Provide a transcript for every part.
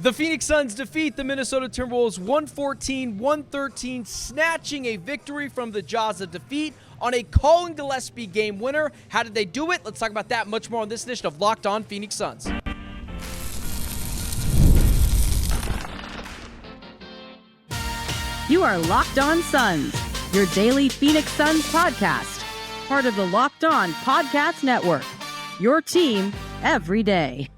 The Phoenix Suns defeat the Minnesota Timberwolves 114-113, snatching a victory from the jaws of defeat on a Collin Gillespie game winner. How did they do it? Let's talk about that much more on this edition of Locked On Phoenix Suns. You are Locked On Suns, your daily Phoenix Suns podcast, part of the Locked On Podcast Network, your team every day.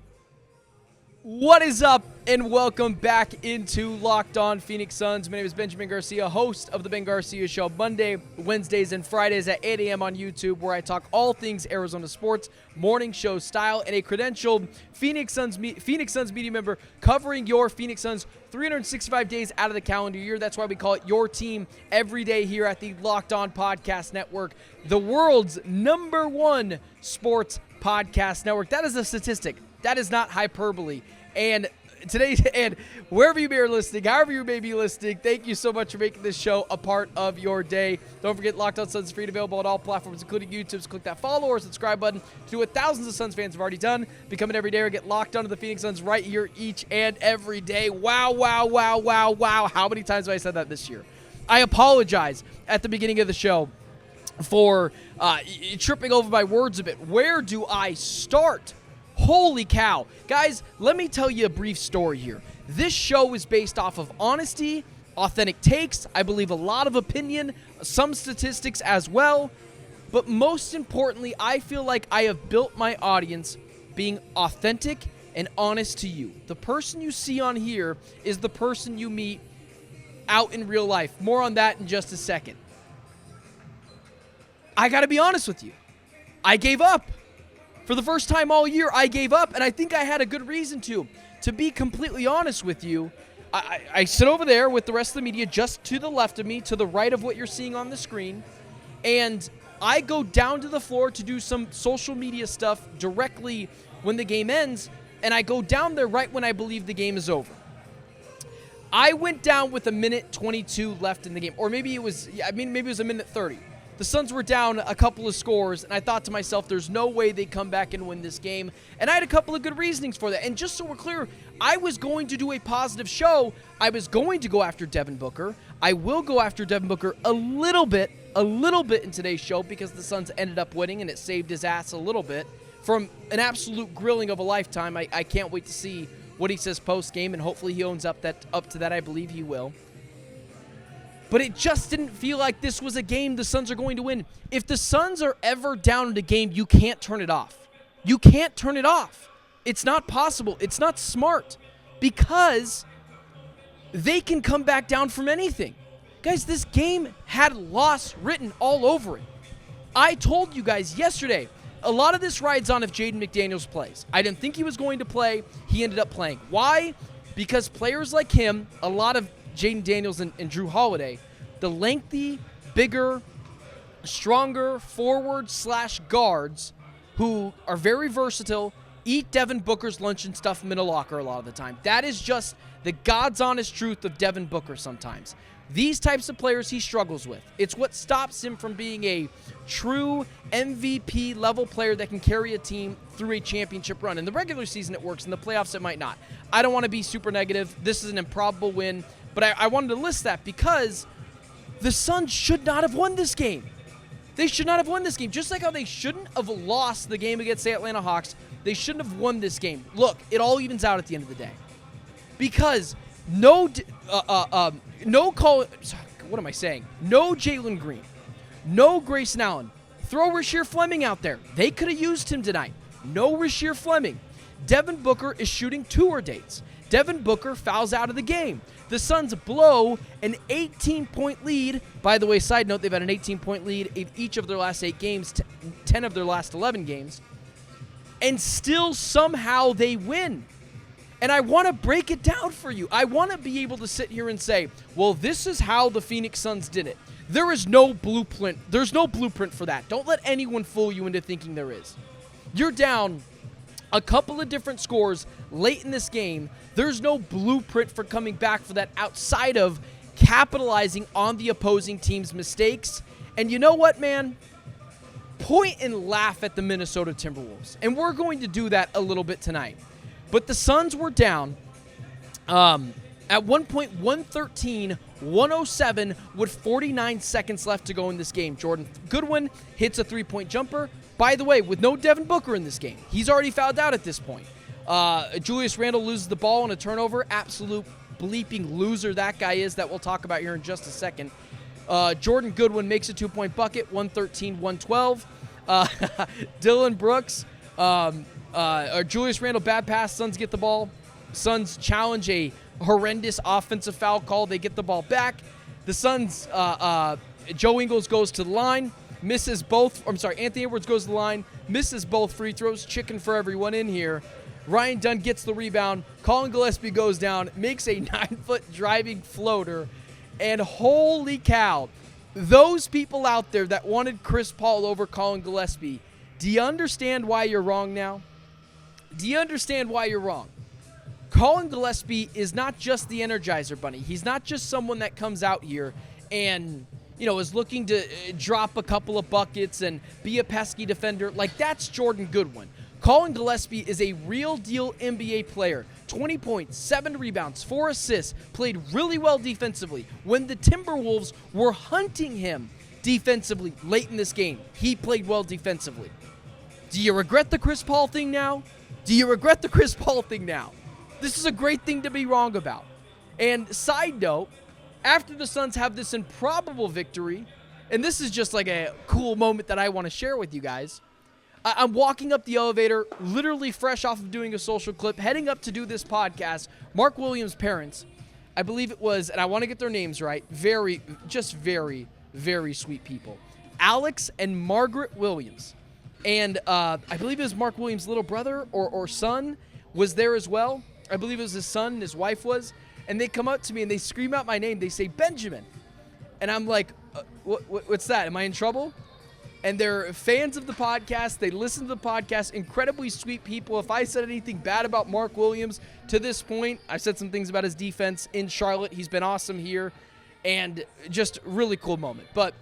What is up, and welcome back into Locked On Phoenix Suns. My name is Benjamin Garcia, host of The Ben Garcia Show, Monday, Wednesdays, and Fridays at 8 a.m. on YouTube, where I talk all things Arizona sports, morning show style, and a credentialed Phoenix Suns media member covering your Phoenix Suns 365 days out of the calendar year. That's why we call it your team every day here at the Locked On Podcast Network, the world's #1 sports podcast network. That is a statistic. That is not hyperbole. And today, and wherever you may be listening, however you may be listening, thank you so much for making this show a part of your day. Don't forget, Locked On Suns is free and available on all platforms, including YouTube. So click that follow or subscribe button to do what thousands of Suns fans have already done. Become an everyday or get locked onto the Phoenix Suns right here each and every day. Wow, wow, wow, wow, wow. How many times have I said that this year? I apologize at the beginning of the show for tripping over my words a bit. Where do I start? Holy cow. Guys, let me tell you a brief story here. This show is based off of honesty, authentic takes, I believe a lot of opinion, some statistics as well. But most importantly, I feel like I have built my audience being authentic and honest to you. The person you see on here is the person you meet out in real life. More on that in just a second. I gotta be honest with you. I gave up. For the first time all year, I gave up, and I think I had a good reason to. To be completely honest with you, I sit over there with the rest of the media just to the left of me, to the right of what you're seeing on the screen, and I go down to the floor to do some social media stuff directly when the game ends, and I go down there right when I believe the game is over. I went down with 1:22 left in the game, or maybe it was a minute 30. The Suns were down a couple of scores, and I thought to myself, there's no way they come back and win this game. And I had a couple of good reasonings for that. And just so we're clear, I was going to do a positive show. I was going to go after Devin Booker. I will go after Devin Booker a little bit in today's show because the Suns ended up winning, and it saved his ass a little bit from an absolute grilling of a lifetime. I can't wait to see what he says post-game, and hopefully he owns up to that. I believe he will. But it just didn't feel like this was a game the Suns are going to win. If the Suns are ever down in a game, you can't turn it off. You can't turn it off. It's not possible. It's not smart because they can come back down from anything. Guys, this game had loss written all over it. I told you guys yesterday, a lot of this rides on if Jaden McDaniels plays. I didn't think he was going to play. He ended up playing. Why? Because players like him, a lot of Jaden Daniels and Jrue Holiday, the lengthy, bigger, stronger forward/guards who are very versatile, eat Devin Booker's lunch and stuff him in a locker a lot of the time. That is just the God's honest truth of Devin Booker sometimes. These types of players he struggles with. It's what stops him from being a true MVP level player that can carry a team through a championship run. In the regular season it works, in the playoffs it might not. I don't want to be super negative. This is an improbable win. But I wanted to list that because the Suns should not have won this game. They should not have won this game. Just like how they shouldn't have lost the game against the Atlanta Hawks, they shouldn't have won this game. Look, it all evens out at the end of the day. Because no Jalen Green, no Grayson Allen. Throw Rasheer Fleming out there. They could have used him tonight. No Rasheer Fleming. Devin Booker is shooting tour dates. Devin Booker fouls out of the game. The Suns blow an 18-point lead. By the way, side note, they've had an 18-point lead in each of their last 8 games, 10 of their last 11 games. And still somehow they win. And I want to break it down for you. I want to be able to sit here and say, well, this is how the Phoenix Suns did it. There is no blueprint. There's no blueprint for that. Don't let anyone fool you into thinking there is. You're down a couple of different scores late in this game. There's no blueprint for coming back for that outside of capitalizing on the opposing team's mistakes. And you know what, man? Point and laugh at the Minnesota Timberwolves. And we're going to do that a little bit tonight. But the Suns were down At one point, 113-107 with 49 seconds left to go in this game. Jordan Goodwin hits a three-point jumper. By the way, with no Devin Booker in this game. He's already fouled out at this point. Julius Randle loses the ball on a turnover. Absolute bleeping loser that guy is, that we'll talk about here in just a second. Jordan Goodwin makes a two-point bucket, 113-112. Dillon Brooks, Julius Randle, bad pass. Suns get the ball. Suns challenge a horrendous offensive foul call. They get the ball back. The Suns, Joe Ingles goes to the line, misses both. Anthony Edwards goes to the line, misses both free throws. Chicken for everyone in here. Ryan Dunn gets the rebound. Collin Gillespie goes down, makes a 9-foot driving floater. And holy cow, those people out there that wanted Chris Paul over Collin Gillespie, do you understand why you're wrong now? Do you understand why you're wrong? Collin Gillespie is not just the Energizer Bunny. He's not just someone that comes out here and, is looking to drop a couple of buckets and be a pesky defender. Like, that's Jordan Goodwin. Collin Gillespie is a real deal NBA player. 20 points, 7 rebounds, 4 assists, played really well defensively. When the Timberwolves were hunting him defensively late in this game, he played well defensively. Do you regret the Chris Paul thing now? This is a great thing to be wrong about. And side note, after the Suns have this improbable victory, and this is just like a cool moment that I want to share with you guys, I'm walking up the elevator, literally fresh off of doing a social clip, heading up to do this podcast. Mark Williams' parents, I believe it was, and I want to get their names right, very, very sweet people. Alex and Margaret Williams. And I believe it was Mark Williams' little brother or son was there as well. I believe it was his son and his wife was. And they come up to me and they scream out my name. They say, Benjamin. And I'm like, what's that? Am I in trouble? And they're fans of the podcast. They listen to the podcast. Incredibly sweet people. If I said anything bad about Mark Williams to this point, I've said some things about his defense in Charlotte. He's been awesome here. And just really cool moment. But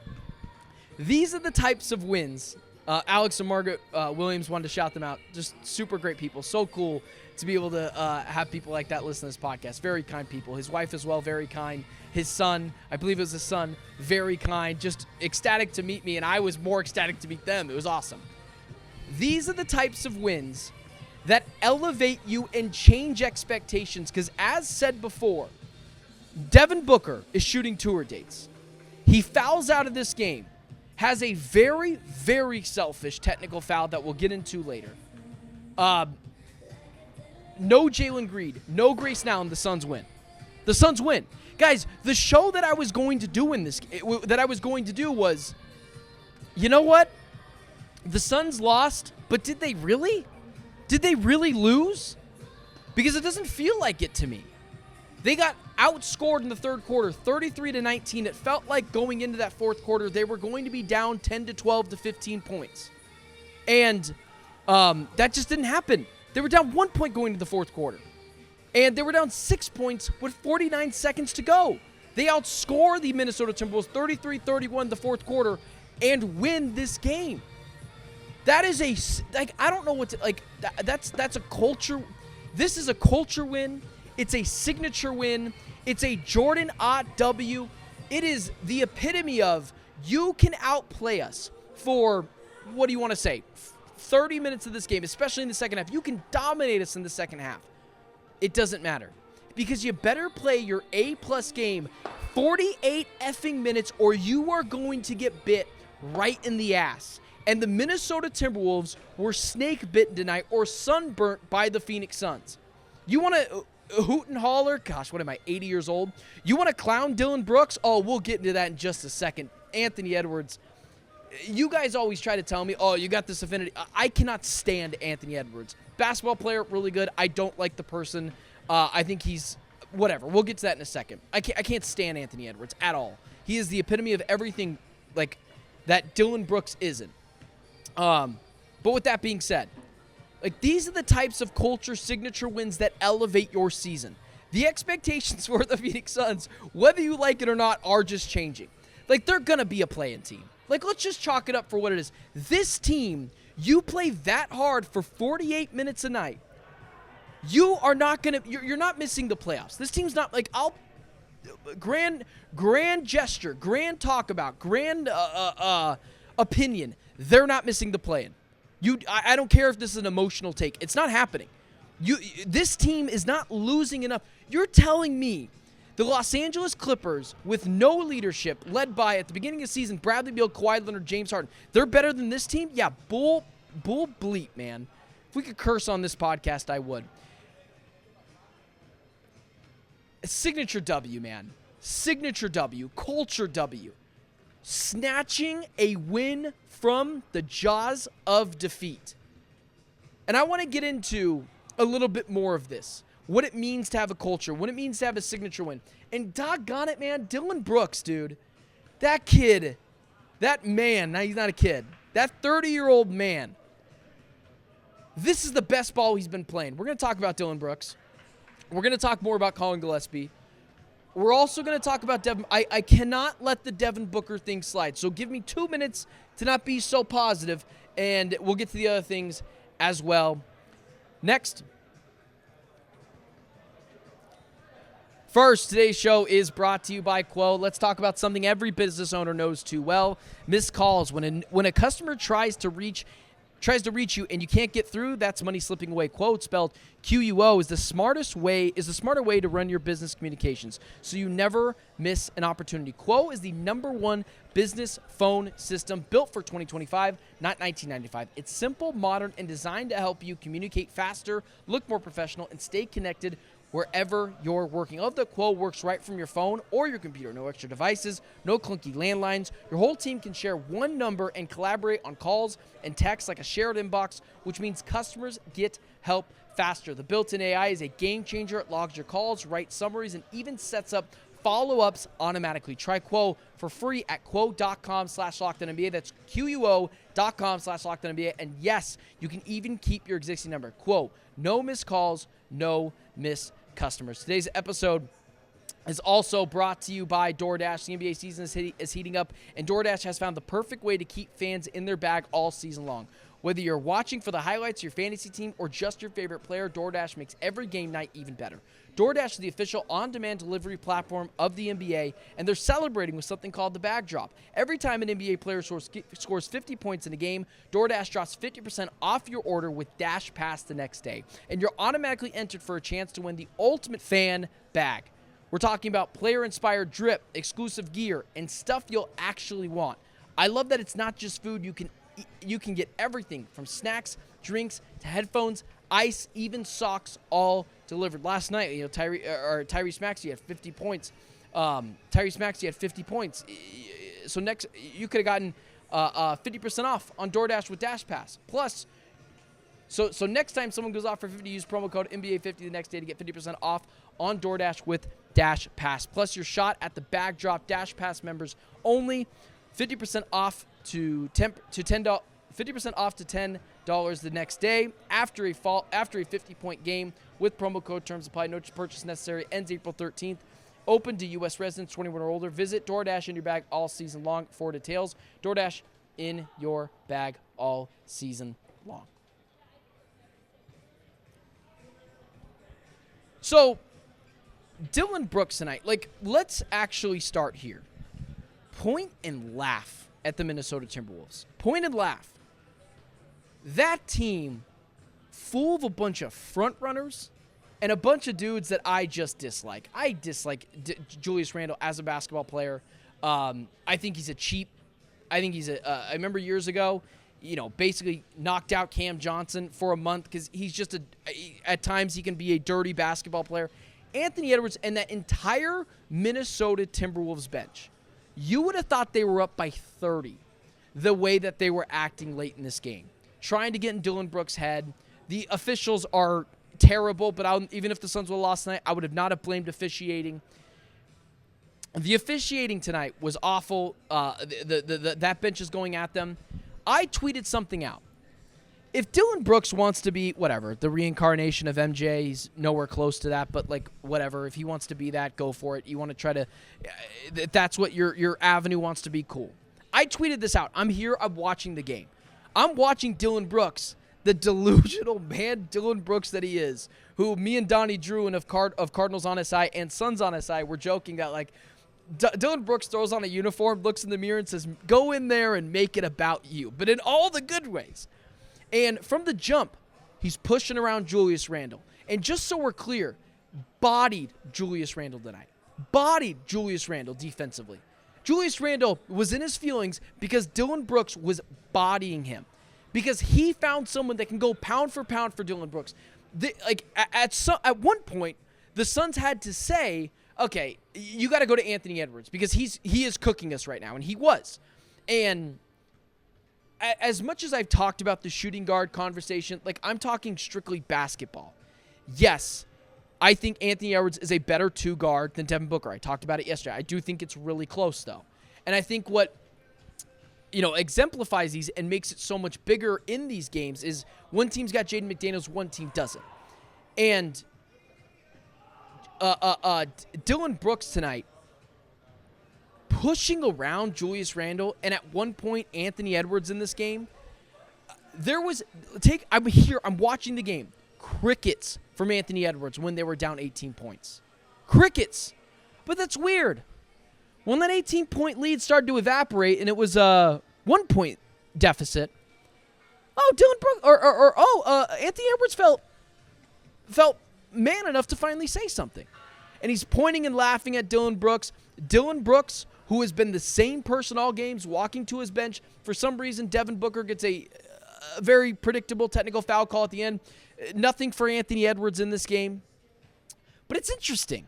these are the types of wins. Alex and Margaret Williams, wanted to shout them out. Just super great people. So cool to be able to have people like that listen to this podcast. Very kind people. His wife as well, very kind. His son, I believe it was his son, very kind. Just ecstatic to meet me, and I was more ecstatic to meet them. It was awesome. These are the types of wins that elevate you and change expectations, because as said before, Devin Booker is shooting tour dates. He fouls out of this game. Has a very, very selfish technical foul that we'll get into later. No Jalen Green, no Grayson Allen, the Suns win. The Suns win. Guys, the show that I was going to do was, you know what? The Suns lost, but did they really? Did they really lose? Because it doesn't feel like it to me. They got outscored in the third quarter, 33-19. It felt like going into that fourth quarter, they were going to be down 10 to 12 to 15 points. And that just didn't happen. They were down 1 point going into the fourth quarter. And they were down 6 points with 49 seconds to go. They outscore the Minnesota Timberwolves 33-31 the fourth quarter and win this game. That is I don't know what to, that's a culture. This is a culture win. It's a signature win. It's a Jordan Ott W. It is the epitome of you can outplay us for, what do you want to say, 30 minutes of this game, especially in the second half. You can dominate us in the second half. It doesn't matter. Because you better play your A-plus game 48 effing minutes or you are going to get bit right in the ass. And the Minnesota Timberwolves were snake bitten tonight or sunburnt by the Phoenix Suns. You want to hoot and holler? Gosh, what am I, 80 years old? You want to clown Dillon Brooks? Oh, we'll get into that in just a second. Anthony Edwards. You guys always try to tell me, oh, you got this affinity. I cannot stand Anthony Edwards. Basketball player, really good. I don't like the person. I think he's whatever. We'll get to that in a second. I can't stand Anthony Edwards at all. He is the epitome of everything like that Dillon Brooks isn't. But with that being said, like these are the types of culture signature wins that elevate your season. The expectations for the Phoenix Suns, whether you like it or not, are just changing. Like they're going to be a play-in team. Like, let's just chalk it up for what it is. This team, you play that hard for 48 minutes a night. You are not going to, you're not missing the playoffs. This team's not like, grand gesture, grand talk about, grand opinion. They're not missing the play-in. I don't care if this is an emotional take. It's not happening. This team is not losing enough. You're telling me the Los Angeles Clippers, with no leadership, led by, at the beginning of the season, Bradley Beal, Kawhi Leonard, James Harden, they're better than this team? Yeah, bull bleep, man. If we could curse on this podcast, I would. A signature W, man. Signature W. Culture W. Snatching a win from the jaws of defeat. And I want to get into a little bit more of this. What it means to have a culture. What it means to have a signature win. And doggone it, man. Dillon Brooks, dude. That kid. That man. Now, he's not a kid. That 30-year-old man. This is the best ball he's been playing. We're going to talk about Dillon Brooks. We're going to talk more about Collin Gillespie. We're also going to talk about Devin. I cannot let the Devin Booker thing slide. So give me 2 minutes to not be so positive, and we'll get to the other things as well. Next. First, today's show is brought to you by Quo. Let's talk about something every business owner knows too well. Missed calls. When a customer tries to reach you and you can't get through, that's money slipping away. Quo, spelled QUO, is the smarter way to run your business communications, so you never miss an opportunity. Quo is the #1 business phone system built for 2025, not 1995. It's simple, modern, and designed to help you communicate faster, look more professional, and stay connected wherever you're working. I love that Quo works right from your phone or your computer. No extra devices, no clunky landlines. Your whole team can share one number and collaborate on calls and texts like a shared inbox, which means customers get help faster. The built-in AI is a game changer. It logs your calls, writes summaries, and even sets up follow-ups automatically. Try Quo for free at quo.com/LockedOnNBA. That's QUO.com/LockedOnNBA. And yes, you can even keep your existing number. Quo, no missed calls, no missed customers. Today's episode is also brought to you by DoorDash. The NBA season is heating up, and DoorDash has found the perfect way to keep fans in their bag all season long. Whether you're watching for the highlights of your fantasy team or just your favorite player, DoorDash makes every game night even better. DoorDash is the official on-demand delivery platform of the NBA, and they're celebrating with something called the bag drop. Every time an NBA player scores 50 points in a game, DoorDash drops 50% off your order with Dash Pass the next day, and you're automatically entered for a chance to win the ultimate fan bag. We're talking about player-inspired drip, exclusive gear, and stuff you'll actually want. I love that it's not just food. You can get everything from snacks, drinks, to headphones, ice, even socks, all delivered. Last night, Tyrese Maxey had 50 points. So next, you could have gotten 50% off on DoorDash with Dash Pass. Plus, so next time someone goes off for 50, use promo code NBA50 the next day to get 50% off on DoorDash with Dash Pass. Plus, your shot at the bag drop. Dash Pass members only. 50% off to $10. 50% off to $10 the next day after a 50-point game with promo code. Terms apply. No purchase necessary. Ends April 13th. Open to U.S. residents 21 or older. Visit DoorDash in your bag all season long for details. DoorDash in your bag all season long. So, Dillon Brooks tonight. Let's actually start here. Point and laugh at the Minnesota Timberwolves. Point and laugh. That team, full of a bunch of front runners and a bunch of dudes that I just dislike. I dislike Julius Randle as a basketball player. I think he's a cheap. I remember years ago, basically knocked out Cam Johnson for a month because he's just at times he can be a dirty basketball player. Anthony Edwards and that entire Minnesota Timberwolves bench. You would have thought they were up by 30 the way that they were acting late in this game. Trying to get in Dillon Brooks' head. The officials are terrible, but even if the Suns would have lost tonight, I would have not blamed officiating. The officiating tonight was awful. That bench is going at them. I tweeted something out. If Dillon Brooks wants to be, whatever, the reincarnation of MJ, he's nowhere close to that, but whatever. If he wants to be that, go for it. You want to try to, if that's what your avenue wants to be, cool. I tweeted this out. I'm here. I'm watching the game. I'm watching Dillon Brooks the delusional man Dillon Brooks that he is, who me and Donnie Drew and of Cardinals on SI and Suns on SI were joking that, like, Dillon Brooks throws on a uniform, looks in the mirror and says, go in there and make it about you, but in all the good ways. And from the jump, he's pushing around Julius Randle. And just so we're clear, bodied Julius Randle tonight. Bodied Julius Randle defensively. Julius Randle was in his feelings because Dillon Brooks was bodying him. Because he found someone that can go pound for pound for Dillon Brooks. At one point, the Suns had to say, okay, you got to go to Anthony Edwards because he is cooking us right now, and he was. And as much as I've talked about the shooting guard conversation, like, I'm talking strictly basketball. Yes, I think Anthony Edwards is a better two guard than Devin Booker. I talked about it yesterday. I do think it's really close, though. And I think what exemplifies these and makes it so much bigger in these games is one team's got Jaden McDaniels, one team doesn't. And Dillon Brooks tonight pushing around Julius Randle and at one point Anthony Edwards in this game. I'm watching the game. Crickets from Anthony Edwards when they were down 18 points. Crickets. But that's weird. When that 18-point lead started to evaporate and it was a 1-point deficit, Dillon Brooks Anthony Edwards felt man enough to finally say something. And he's pointing and laughing at Dillon Brooks. Dillon Brooks, who has been the same person all games, walking to his bench. For some reason, Devin Booker gets a very predictable technical foul call at the end. Nothing for Anthony Edwards in this game. But it's interesting.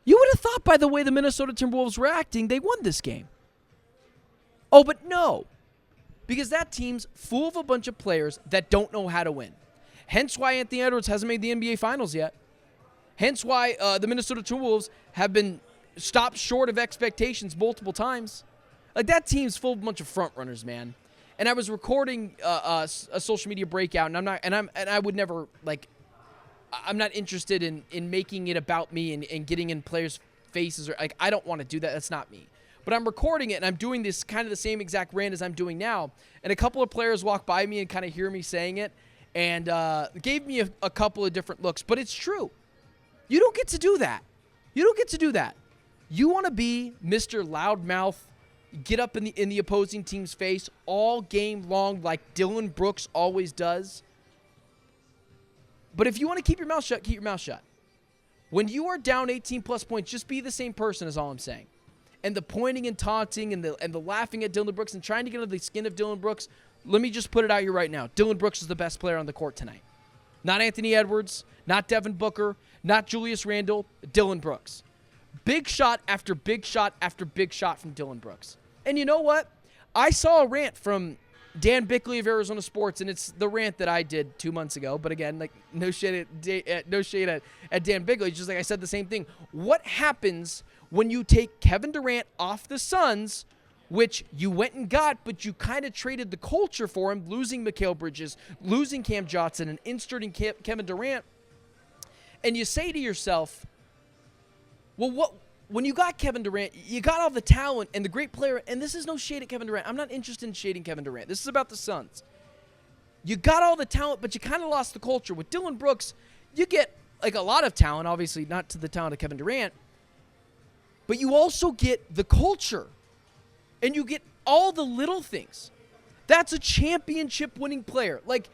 You would have thought by the way the Minnesota Timberwolves were acting, they won this game. Oh, but no. Because that team's full of a bunch of players that don't know how to win. Hence why Anthony Edwards hasn't made the NBA Finals yet. Hence why the Minnesota Timberwolves have been stopped short of expectations multiple times. Like, that team's full of a bunch of front runners, man. And I was recording a social media breakout, and I would never, like, I'm not interested in making it about me and getting in players' faces, or, like, I don't want to do that. That's not me. But I'm recording it, and I'm doing this kind of the same exact rant as I'm doing now. And a couple of players walk by me and kind of hear me saying it, and gave me a couple of different looks. But it's true. You don't get to do that. You don't get to do that. You want to be Mr. Loudmouth, get up in the opposing team's face all game long like Dillon Brooks always does. But if you want to keep your mouth shut, keep your mouth shut. When you are down 18-plus points, just be the same person is all I'm saying. And the pointing and taunting and the laughing at Dillon Brooks and trying to get under the skin of Dillon Brooks, let me just put it out here right now. Dillon Brooks is the best player on the court tonight. Not Anthony Edwards, not Devin Booker, not Julius Randle, Dillon Brooks. Big shot after big shot after big shot from Dillon Brooks. And you know what? I saw a rant from Dan Bickley of Arizona Sports, and it's the rant that I did 2 months ago. But again, like, no shade at Dan Bickley. Just like I said the same thing. What happens when you take Kevin Durant off the Suns, which you went and got, but you kind of traded the culture for him, losing Mikal Bridges, losing Cam Johnson, and inserting Kevin Durant, and you say to yourself, well, when you got Kevin Durant, you got all the talent and the great player, and this is no shade at Kevin Durant. I'm not interested in shading Kevin Durant. This is about the Suns. You got all the talent, but you kind of lost the culture. With Dillon Brooks, you get, like, a lot of talent, obviously not to the talent of Kevin Durant, but you also get the culture, and you get all the little things. That's a championship-winning player. Like,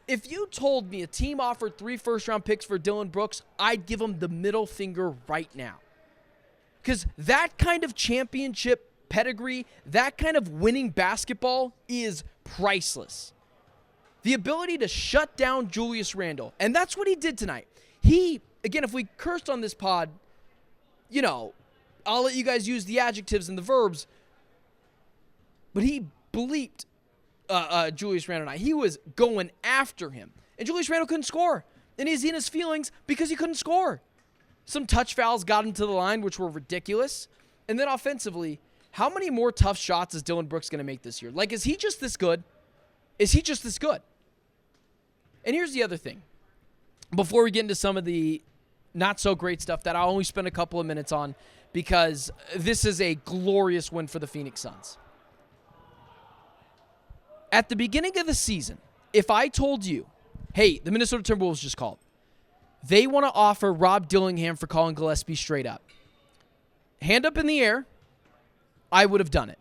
if you told me a team offered 3 first-round picks for Dillon Brooks, I'd give him the middle finger right now. Because that kind of championship pedigree, that kind of winning basketball is priceless. The ability to shut down Julius Randle, and that's what he did tonight. He, again, if we cursed on this pod, I'll let you guys use the adjectives and the verbs, but he bleeped Julius Randle tonight. He was going after him, and Julius Randle couldn't score, and he's in his feelings because he couldn't score. Some touch fouls got him to the line, which were ridiculous. And then offensively, how many more tough shots is Dillon Brooks going to make this year? Like, is he just this good? Is he just this good? And here's the other thing. Before we get into some of the not-so-great stuff that I'll only spend a couple of minutes on, because this is a glorious win for the Phoenix Suns. At the beginning of the season, if I told you, hey, the Minnesota Timberwolves just called. They want to offer Rob Dillingham for Collin Gillespie straight up. Hand up in the air, I would have done it.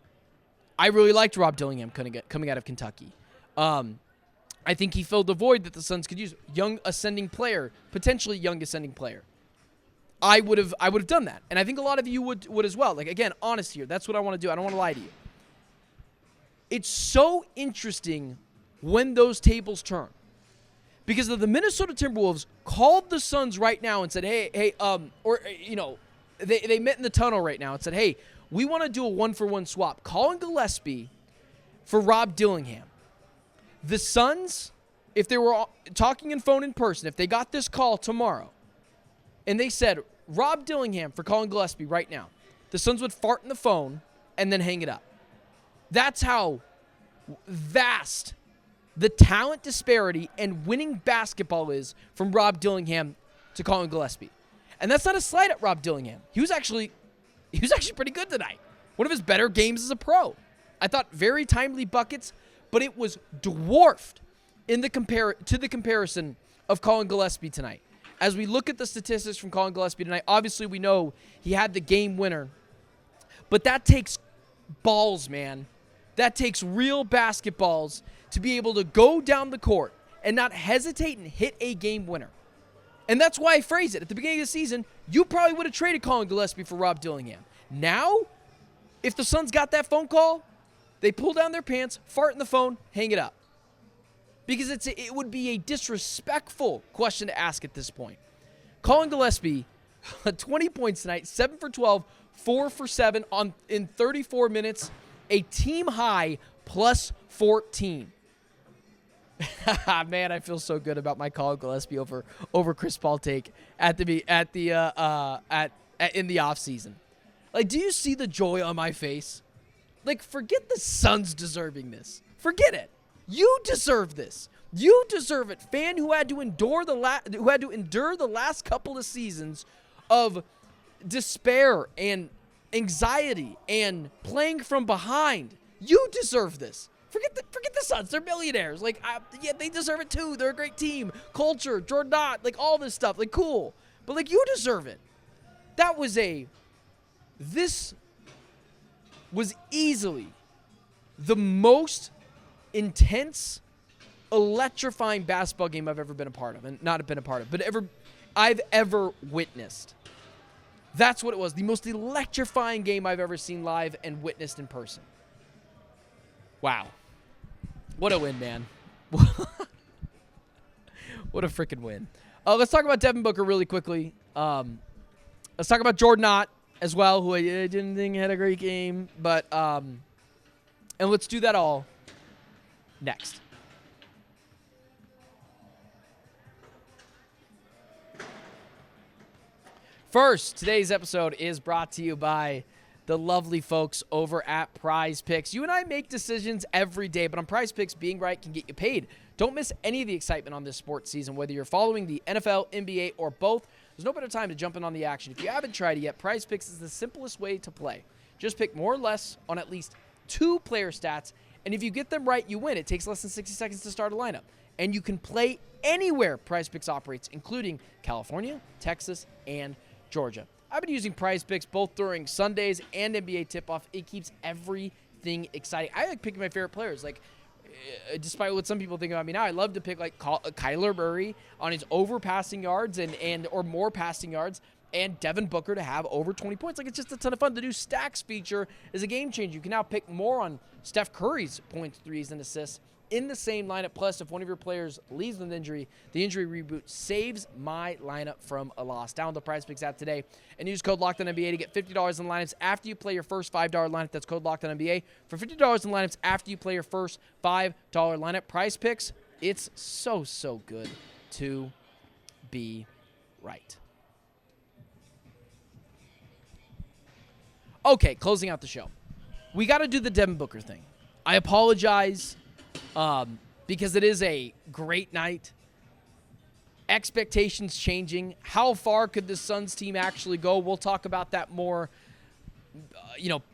I really liked Rob Dillingham coming out of Kentucky. I think he filled the void that the Suns could use. Young ascending player, potentially young ascending player. I would have done that. And I think a lot of you would as well. Like, again, honest here. That's what I want to do. I don't want to lie to you. It's so interesting when those tables turn. Because the Minnesota Timberwolves called the Suns right now and said, hey, they met in the tunnel right now and said, hey, we want to do a one-for-one swap. Collin Gillespie for Rob Dillingham. The Suns, if they were talking and phone in person, if they got this call tomorrow, and they said, Rob Dillingham for Collin Gillespie right now, the Suns would fart in the phone and then hang it up. That's how vast the talent disparity and winning basketball is from Rob Dillingham to Collin Gillespie. And that's not a slight at Rob Dillingham. He was actually pretty good tonight. One of his better games as a pro. I thought very timely buckets, but it was dwarfed in the comparison of Collin Gillespie tonight. As we look at the statistics from Collin Gillespie tonight, obviously we know he had the game winner, but that takes balls, man. That takes real basketballs to be able to go down the court and not hesitate and hit a game winner. And that's why I phrase it. At the beginning of the season, you probably would have traded Collin Gillespie for Rob Dillingham. Now, if the Suns got that phone call, they pull down their pants, fart in the phone, hang it up. Because it would be a disrespectful question to ask at this point. Collin Gillespie, 20 points tonight, 7 for 12, 4 for 7 in 34 minutes, a team high plus 14. Man, I feel so good about my Collin Gillespie over Chris Paul take in the offseason. Like, do you see the joy on my face? Like, forget the Suns deserving this. Forget it. You deserve this. You deserve it. Fan who had to endure the last couple of seasons of despair and anxiety and playing from behind. You deserve this. Forget the Suns. They're millionaires. Like, yeah, they deserve it too. They're a great team. Culture, Jordan Ott, like all this stuff. Like, cool. But like, you deserve it. This was easily the most intense, electrifying basketball game I've ever been a part of. And not been a part of, but I've ever witnessed. That's what it was. The most electrifying game I've ever seen live and witnessed in person. Wow. What a win, man. What a freaking win. Let's talk about Devin Booker really quickly. Let's talk about Jordan Ott as well, who I didn't think had a great game. But, and let's do that all next. First, today's episode is brought to you by the lovely folks over at PrizePicks. You and I make decisions every day, but on PrizePicks, being right can get you paid. Don't miss any of the excitement on this sports season, whether you're following the NFL, NBA, or both. There's no better time to jump in on the action. If you haven't tried it yet, PrizePicks is the simplest way to play. Just pick more or less on at least 2 player stats, and if you get them right, you win. It takes less than 60 seconds to start a lineup, and you can play anywhere PrizePicks operates, including California, Texas, and Georgia. I've been using PrizePicks both during Sundays and NBA tip-off. It keeps everything exciting. I like picking my favorite players. Like, despite what some people think about me now, I love to pick like Kyler Murray on his over passing yards or more passing yards, and Devin Booker to have over 20 points. Like, it's just a ton of fun. The new stacks feature is a game changer. You can now pick more on Steph Curry's points, threes, and assists in the same lineup. Plus, if one of your players leaves with an injury, the injury reboot saves my lineup from a loss. Download the PrizePicks app today and use code LOCKEDONNBA to get $50 in lineups after you play your first $5 lineup. That's code LOCKEDONNBA for $50 in lineups after you play your first $5 lineup. PrizePicks, it's so good to be right. Okay, closing out the show. We got to do the Devin Booker thing. I apologize. Because it is a great night. Expectations changing. How far could the Suns team actually go? We'll talk about that more,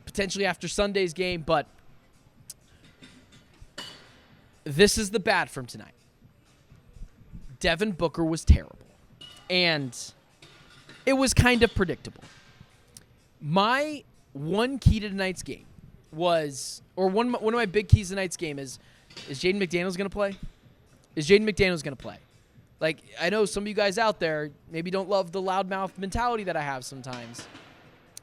potentially after Sunday's game. But this is the bad from tonight. Devin Booker was terrible. And it was kind of predictable. My one key to tonight's game was, or one of my big keys to tonight's game is Jaden McDaniels going to play? Is Jaden McDaniels going to play? Like, I know some of you guys out there maybe don't love the loudmouth mentality that I have sometimes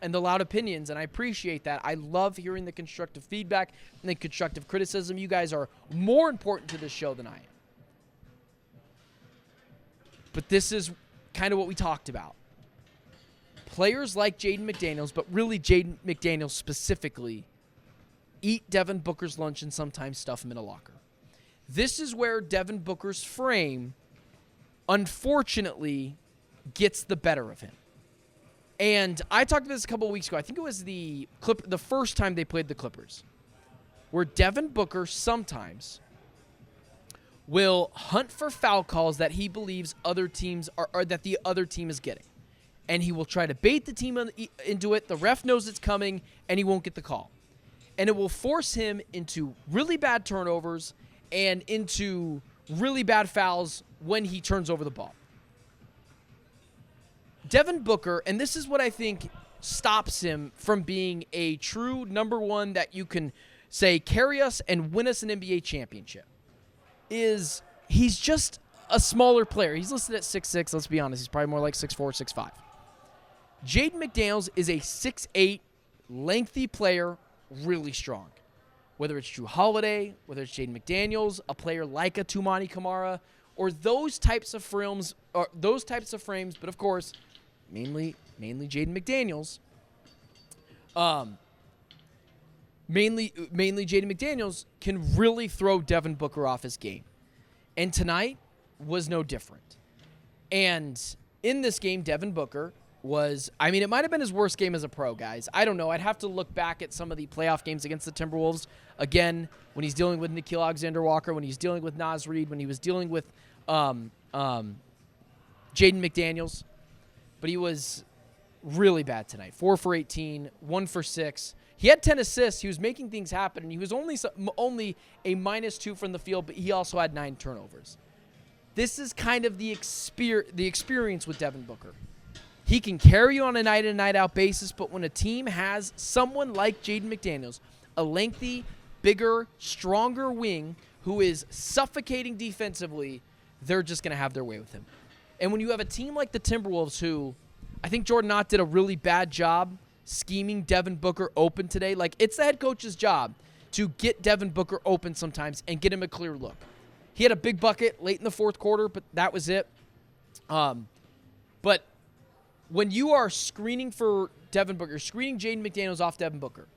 and the loud opinions, and I appreciate that. I love hearing the constructive feedback and the constructive criticism. You guys are more important to this show than I am. But this is kind of what we talked about. Players like Jaden McDaniels, but really Jaden McDaniels specifically, eat Devin Booker's lunch and sometimes stuff him in a locker. This is where Devin Booker's frame, unfortunately, gets the better of him. And I talked about this a couple of weeks ago. I think it was the first time they played the Clippers, where Devin Booker sometimes will hunt for foul calls that he believes other teams are that the other team is getting. And he will try to bait the team into it. The ref knows it's coming, and he won't get the call. And it will force him into really bad turnovers and into really bad fouls when he turns over the ball. Devin Booker, and this is what I think stops him from being a true number one that you can say carry us and win us an NBA championship, is he's just a smaller player. He's listed at 6'6". Let's be honest. He's probably more like 6'4", 6'5". Jaden McDaniels is a 6'8", lengthy player, really strong. Whether it's Drew Holiday, whether it's Jaden McDaniels, a player like a Toumani Camara, or those types of frames, but of course, mainly Jaden McDaniels. Mainly Jaden McDaniels can really throw Devin Booker off his game. And tonight was no different. And in this game, Devin Booker was, it might have been his worst game as a pro, guys. I don't know. I'd have to look back at some of the playoff games against the Timberwolves. Again, when he's dealing with Nickeil Alexander-Walker, when he's dealing with Naz Reid, when he was dealing with Jaden McDaniels. But he was really bad tonight. 4 for 18, 1 for 6. He had 10 assists. He was making things happen, and he was only a -2 from the field, but he also had 9 turnovers. This is kind of the experience with Devin Booker. He can carry you on a night-in and night-out basis, but when a team has someone like Jaden McDaniels, a lengthy, bigger, stronger wing who is suffocating defensively, they're just going to have their way with him. And when you have a team like the Timberwolves, who I think Jordan Ott did a really bad job scheming Devin Booker open today. Like, it's the head coach's job to get Devin Booker open sometimes and get him a clear look. He had a big bucket late in the fourth quarter, but that was it. But when you are screening for Devin Booker, screening Jaden McDaniels off Devin Booker,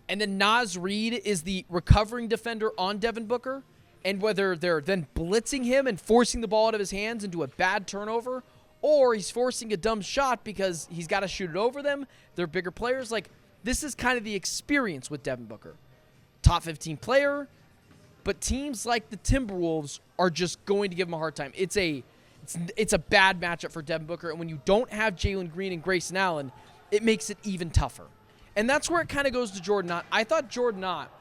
and then Naz Reid is the recovering defender on Devin Booker, and whether they're then blitzing him and forcing the ball out of his hands into a bad turnover, or he's forcing a dumb shot because he's got to shoot it over them, they're bigger players. Like, this is kind of the experience with Devin Booker. Top 15 player, but teams like the Timberwolves are just going to give him a hard time. It's a bad matchup for Devin Booker, and when you don't have Jalen Green and Grayson Allen, it makes it even tougher. And that's where it kind of goes to Jordan Ott. I thought Jordan Ott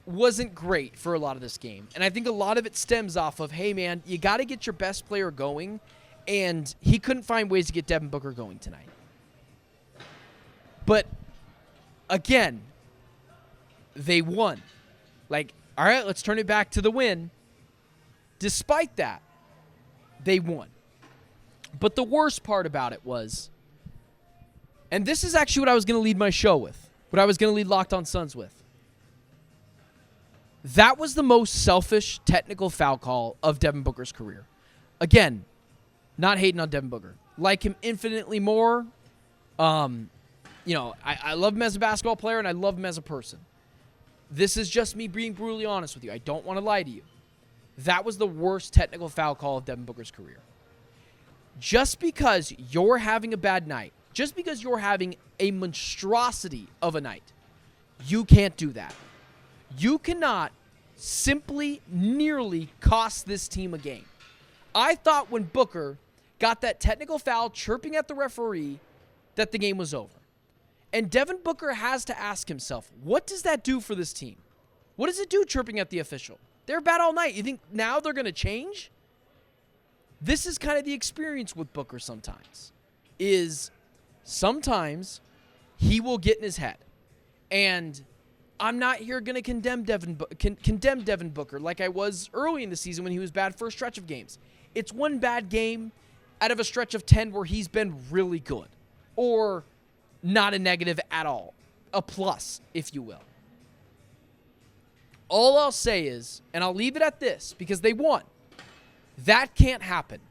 wasn't great for a lot of this game, and I think a lot of it stems off of, hey, man, you got to get your best player going, and he couldn't find ways to get Devin Booker going tonight. But, again, they won. Like, all right, let's turn it back to the win. Despite that, they won. But the worst part about it was, and this is actually what I was going to lead my show with, what I was going to lead Locked On Suns with. That was the most selfish technical foul call of Devin Booker's career. Again, not hating on Devin Booker. Like him infinitely more. I love him as a basketball player, and I love him as a person. This is just me being brutally honest with you. I don't want to lie to you. That was the worst technical foul call of Devin Booker's career. Just because you're having a bad night, just because you're having a monstrosity of a night, you can't do that. You cannot simply nearly cost this team a game. I thought when Booker got that technical foul chirping at the referee that the game was over. And Devin Booker has to ask himself, what does that do for this team? What does it do chirping at the official? They're bad all night. You think now they're going to change? This is kind of the experience with Booker sometimes. Sometimes he will get in his head. And I'm not here going to condemn Devin Booker like I was early in the season when he was bad for a stretch of games. It's one bad game out of a stretch of 10 where he's been really good. Or not a negative at all. A plus, if you will. All I'll say is, and I'll leave it at this because they won, that can't happen.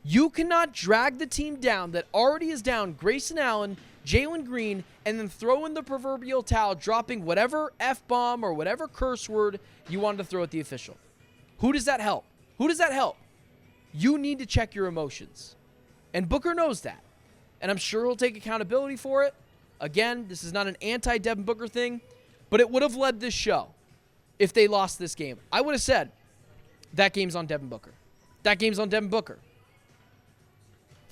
You cannot drag the team down that already is down Grayson Allen, Jalen Green, and then throw in the proverbial towel, dropping whatever F-bomb or whatever curse word you wanted to throw at the official. Who does that help? Who does that help? You need to check your emotions. And Booker knows that. And I'm sure he'll take accountability for it. Again, this is not an anti-Devin Booker thing, but it would have led this show if they lost this game. I would have said, that game's on Devin Booker. That game's on Devin Booker.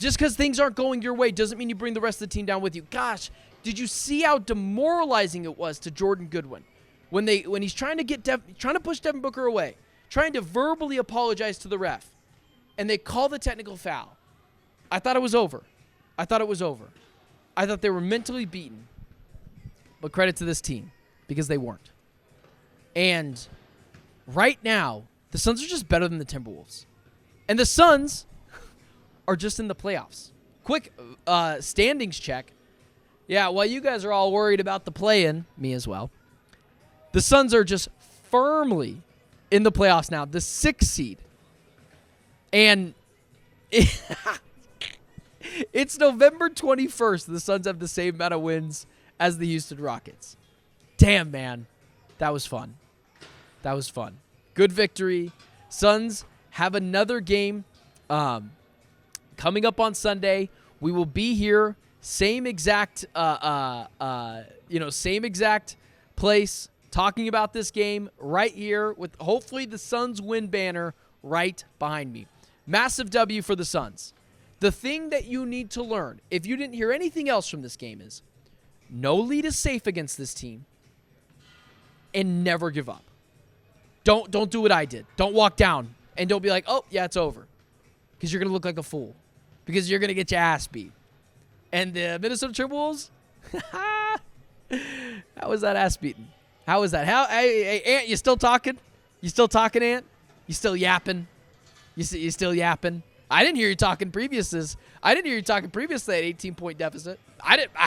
Just because things aren't going your way doesn't mean you bring the rest of the team down with you. Gosh, did you see how demoralizing it was to Jordan Goodwin when he's trying to push Devin Booker away, trying to verbally apologize to the ref, and they call the technical foul? I thought it was over. I thought they were mentally beaten. But credit to this team because they weren't. And right now, the Suns are just better than the Timberwolves. And the Suns are just in the playoffs. Quick standings check. Yeah, while you guys are all worried about the play-in, me as well, the Suns are just firmly in the playoffs now, the 6th seed. And it's November 21st. The Suns have the same amount of wins as the Houston Rockets. Damn, man. That was fun. Good victory. Suns have another game coming up on Sunday. We will be here, same exact place, talking about this game right here with hopefully the Suns win banner right behind me. Massive W for the Suns. The thing that you need to learn, if you didn't hear anything else from this game, is no lead is safe against this team, and never give up. Don't do what I did. Don't walk down and don't be like, oh, yeah, it's over. Because you're going to look like a fool. Because you're going to get your ass beat. And the Minnesota Timberwolves, how was that ass beaten? How was that? Hey, Ant, you still talking? You still talking, Ant? You still yapping? You still yapping? I didn't hear you talking previous to that 18-point deficit. I didn't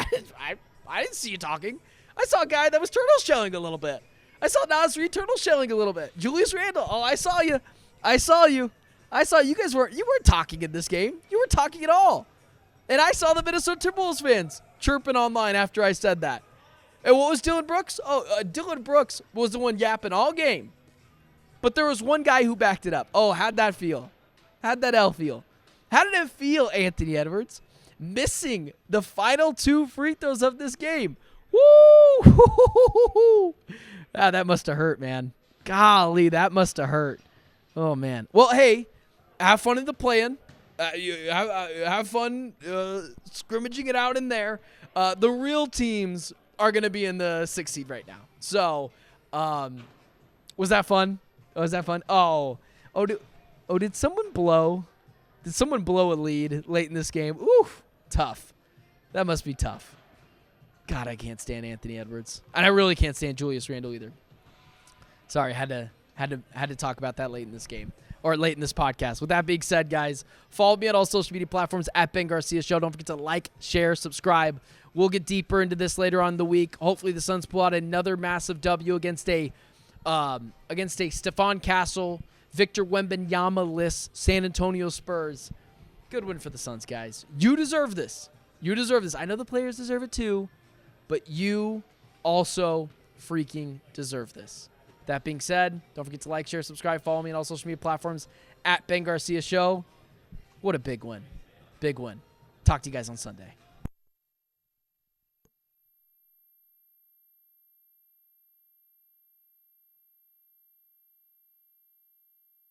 see you talking. I saw a guy that was turtle shelling a little bit. I saw Nas Reed turtle shelling a little bit. Julius Randle. Oh, I saw you. You guys weren't talking in this game. You weren't talking at all. And I saw the Minnesota Timberwolves fans chirping online after I said that. And what was Dillon Brooks? Dillon Brooks was the one yapping all game. But there was one guy who backed it up. Oh, how'd that feel? How'd that L feel? How did it feel, Anthony Edwards, missing the final 2 free throws of this game? Woo! That must have hurt, man. Golly, that must have hurt. Oh, man. Well, hey, have fun in the play-in. Have fun scrimmaging it out in there. The real teams are going to be in the 6th seed right now. So, was that fun? Did someone blow? Did someone blow a lead late in this game? Oof, tough. That must be tough. God, I can't stand Anthony Edwards, and I really can't stand Julius Randle either. Sorry, had to talk about that late in this game or late in this podcast. With that being said, guys, follow me on all social media platforms at Ben Garcia Show. Don't forget to like, share, subscribe. We'll get deeper into this later on in the week. Hopefully, the Suns pull out another massive W against a Stephon Castle, Victor Wembanyama-less San Antonio Spurs. Good win for the Suns, guys. You deserve this. I know the players deserve it too, but you also freaking deserve this. That being said, don't forget to like, share, subscribe, follow me on all social media platforms at Ben Garcia Show. What a big win. Talk to you guys on Sunday.